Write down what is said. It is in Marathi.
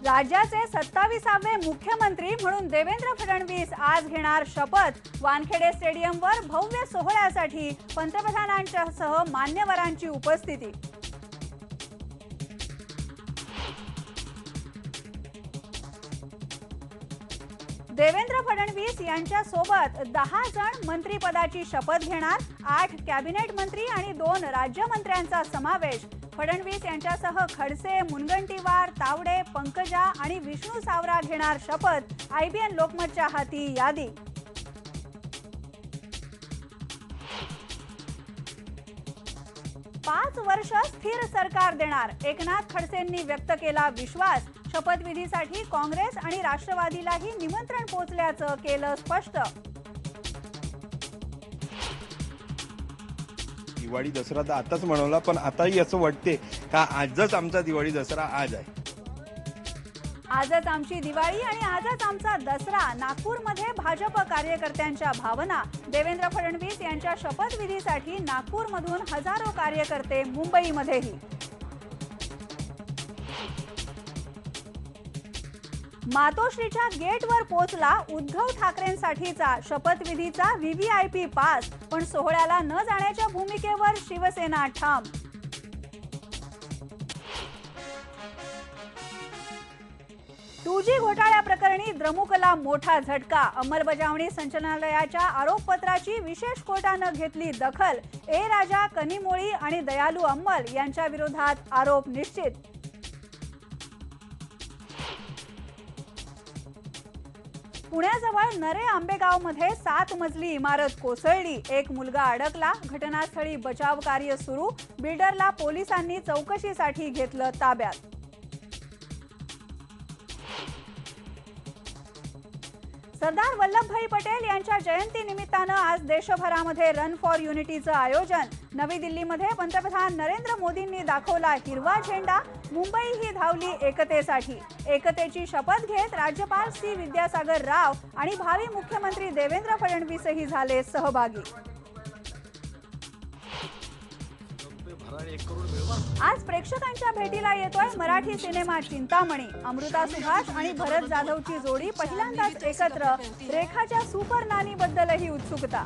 राज्याचे 27वे मुख्यमंत्री म्हणून देवेंद्र फडणवीस आज घेणार शपथ। वानखेडे स्टेडियमवर भव्य सोहळ्यासाठी पंतप्रधानांसह मान्यवरांची उपस्थिती। देवेंद्र फडणवीस यांच्या सोबत 10 जण मंत्रिपदाची शपथ घेणार। 8 कॅबिनेट मंत्री आणि 2 राज्यमंत्र्यांचा समावेश। फडणवीस यांच्यासह खडसे, मुनगंटीवार, तावडे, पंकजा आणि विष्णू सावरा घेणार शपथ। IBN लोकमतच्या हाती यादी। पाच वर्ष स्थिर सरकार देणार, एकनाथ खडसेंनी व्यक्त केला विश्वास। शपथविधीसाठी काँग्रेस आणि राष्ट्रवादीलाही निमंत्रण पोहोचल्याचं केलं स्पष्ट। दिवाळी दसरा तर आताच मनवला, पण आताही असं वाटते का आजच आमचा दिवाळी दसरा आज आहे। आजच आमची दिवाळी आणि आजच आमचा दसरा, नागपूरमध्ये भाजप कार्यकर्त्यांच्या भावना। देवेंद्र फडणवीस यांच्या शपथविधीसाठी नागपूरमधून हजारो कार्यकर्ते मुंबईमध्येही। मातोश्रीच्या गेटवर पोहोचला उद्धव ठाकरेंसाठीचा शपथविधीचा VVIP पास, पण सोहळ्याला न जाण्याच्या भूमिकेवर शिवसेना ठाम। टूजी घोटाळ्या प्रकरणी द्रमुकला मोठा झटका। अंमलबजावणी संचालनालयाच्या आरोपपत्राची विशेष कोर्टाने घेतली दखल। ए राजा, कनिमोळी आणि दयालू अंमल यांच्या विरोधात आरोप निश्चित। पुण्याजवळ नरे आंबेगावमध्ये 7 मजली इमारत कोसळली। एक मुलगा अडकला। घटनास्थळी बचाव कार्य सुरू। बिल्डरला पोलिसांनी चौकशीसाठी घेतलं ताब्यात। सरदार वल्लभभाई पटेल यांच्या जयंती निमित्तानं आज देशभरामध्ये रन फॉर युनिटीचं आयोजन। नवी दिल्लीमध्ये पंतप्रधान नरेंद्र मोदींनी दाखवला हिरवा झेंडा। मुंबई ही धावली एकतेसाठी। एकतेची शपथ घेत राज्यपाल C विद्यासागर राव आणि भावी मुख्यमंत्री देवेंद्र फडणवीसही झाले सहभागी। आज प्रेक्षकांच्या भेटीला येतोय मराठी सिनेमा चिंतामणी। अमृता सुभाष आणि भरत जाधवची जोडी पहिल्यांदाच एकत्र। रेखाच्या सुपर नानी बद्दलही उत्सुकता।